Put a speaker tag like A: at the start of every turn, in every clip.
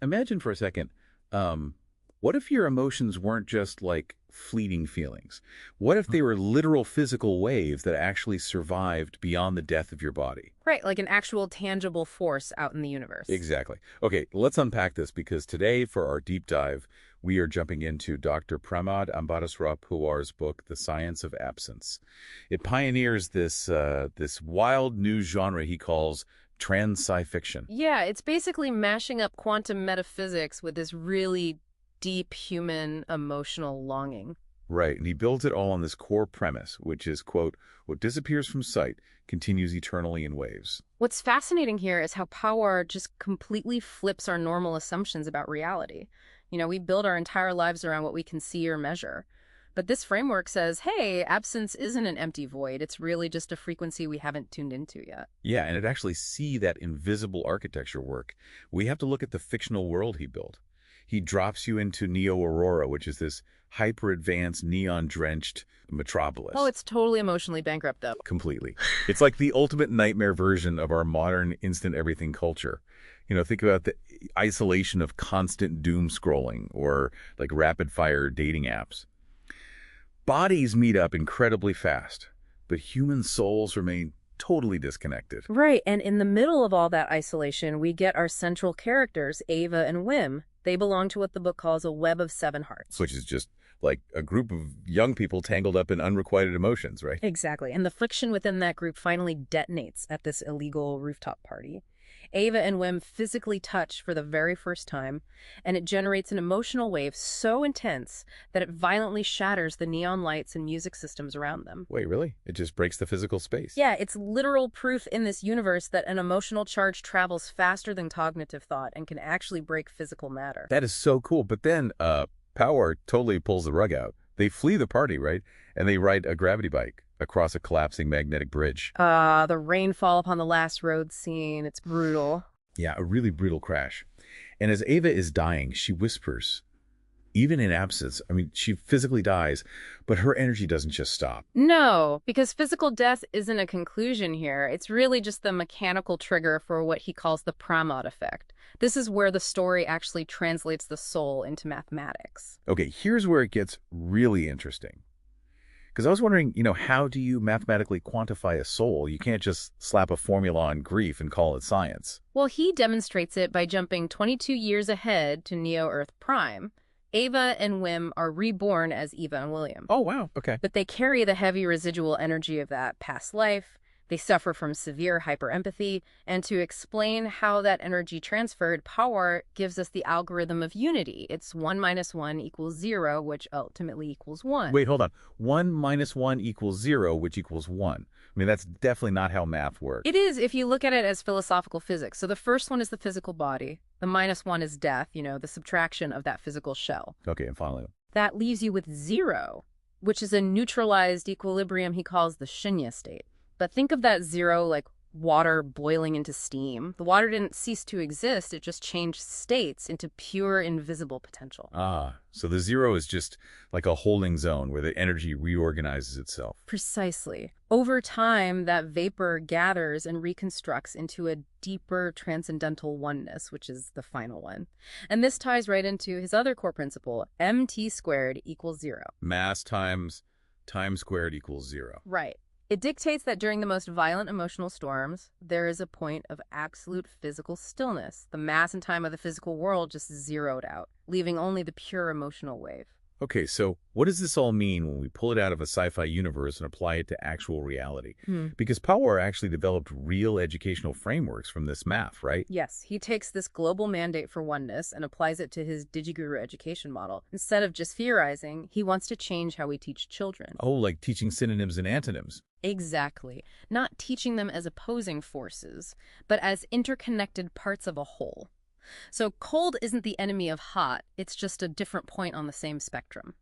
A: Imagine for a second, what if your emotions weren't just like fleeting feelings? What if they were literal physical waves that actually survived beyond the death of your body?
B: Right, like an actual tangible force out in the universe.
A: Exactly. Okay, let's unpack this because today, for our deep dive, we are jumping into Dr. Pramod Ambadasrao Pawar's book, The Science of Absence. It pioneers this wild new genre he calls sci fiction.
B: Yeah, it's basically mashing up quantum metaphysics with this really deep human emotional longing.
A: Right, and he builds it all on this core premise, which is, quote, what disappears from sight continues eternally in waves.
B: What's fascinating here is how power just completely flips our normal assumptions about reality. We build our entire lives around what we can see or measure. But this framework says, hey, absence isn't an empty void. It's really just a frequency we haven't tuned into yet.
A: Yeah, and to actually see that invisible architecture work, we have to look at the fictional world he built. He drops you into Neo-Aurora, which is this hyper-advanced, neon-drenched metropolis.
B: Oh, it's totally emotionally bankrupt, though.
A: Completely. It's like the ultimate nightmare version of our modern instant everything culture. Think about the isolation of constant doom scrolling or like rapid-fire dating apps. Bodies meet up incredibly fast, but human souls remain totally disconnected.
B: Right, and in the middle of all that isolation, we get our central characters, Ava and Wim. They belong to what the book calls a web of seven hearts.
A: Which is just like a group of young people tangled up in unrequited emotions, right?
B: Exactly, and the friction within that group finally detonates at this illegal rooftop party. Ava and Wim physically touch for the very first time, and it generates an emotional wave so intense that it violently shatters the neon lights and music systems around them.
A: Wait, really? It just breaks the physical space?
B: Yeah, it's literal proof in this universe that an emotional charge travels faster than cognitive thought and can actually break physical matter.
A: That is so cool. But then Power totally pulls the rug out. They flee the party, right? And they ride a gravity bike across a collapsing magnetic bridge.
B: The rainfall upon the last road scene, it's brutal.
A: Yeah, a really brutal crash. And as Ava is dying, she whispers, even in absence, she physically dies, but her energy doesn't just stop.
B: No, because physical death isn't a conclusion here. It's really just the mechanical trigger for what he calls the Pramod Effect. This is where the story actually translates the soul into mathematics.
A: Okay, here's where it gets really interesting. Because I was wondering, how do you mathematically quantify a soul? You can't just slap a formula on grief and call it science.
B: Well, he demonstrates it by jumping 22 years ahead to Neo-Earth Prime. Ava and Wim are reborn as Eva and William.
A: Oh, wow. Okay.
B: But they carry the heavy residual energy of that past life. They suffer from severe hyperempathy, and to explain how that energy transferred, Pawar gives us the algorithm of unity. It's 1 minus 1 equals 0, which ultimately equals 1.
A: Wait, hold on. 1 minus 1 equals 0, which equals 1. That's definitely not how math works.
B: It is if you look at it as philosophical physics. So the first one is the physical body. The minus 1 is death, the subtraction of that physical shell.
A: Okay, I'm following you.
B: That leaves you with 0, which is a neutralized equilibrium he calls the shunya state. But think of that 0 like water boiling into steam. The water didn't cease to exist. It just changed states into pure invisible potential.
A: So the 0 is just like a holding zone where the energy reorganizes itself.
B: Precisely. Over time, that vapor gathers and reconstructs into a deeper transcendental oneness, which is the final one. And this ties right into his other core principle, mt squared equals 0.
A: Mass times time squared equals 0.
B: Right. It dictates that during the most violent emotional storms, there is a point of absolute physical stillness. The mass and time of the physical world just zeroed out, leaving only the pure emotional wave.
A: Okay, so what does this all mean when we pull it out of a sci-fi universe and apply it to actual reality? Because Pawar actually developed real educational frameworks from this math, right?
B: Yes, he takes this global mandate for oneness and applies it to his Digiguru education model. Instead of just theorizing, he wants to change how we teach children.
A: Oh, like teaching synonyms and antonyms.
B: Exactly. Not teaching them as opposing forces, but as interconnected parts of a whole. So cold isn't the enemy of hot, it's just a different point on the same spectrum.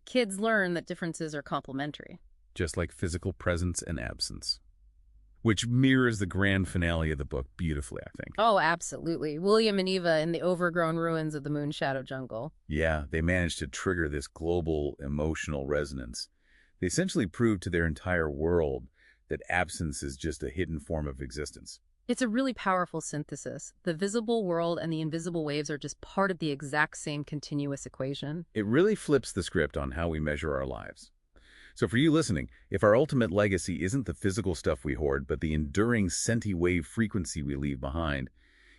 B: Kids learn that differences are complementary.
A: Just like physical presence and absence. Which mirrors the grand finale of the book beautifully, I think.
B: Oh, absolutely. William and Eva in the overgrown ruins of the Moonshadow Jungle.
A: Yeah, they managed to trigger this global emotional resonance. They essentially proved to their entire world that absence is just a hidden form of existence.
B: It's a really powerful synthesis. The visible world and the invisible waves are just part of the exact same continuous equation.
A: It really flips the script on how we measure our lives. So for you listening, if our ultimate legacy isn't the physical stuff we hoard, but the enduring centi-wave frequency we leave behind,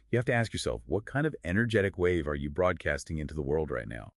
A: you have to ask yourself, what kind of energetic wave are you broadcasting into the world right now?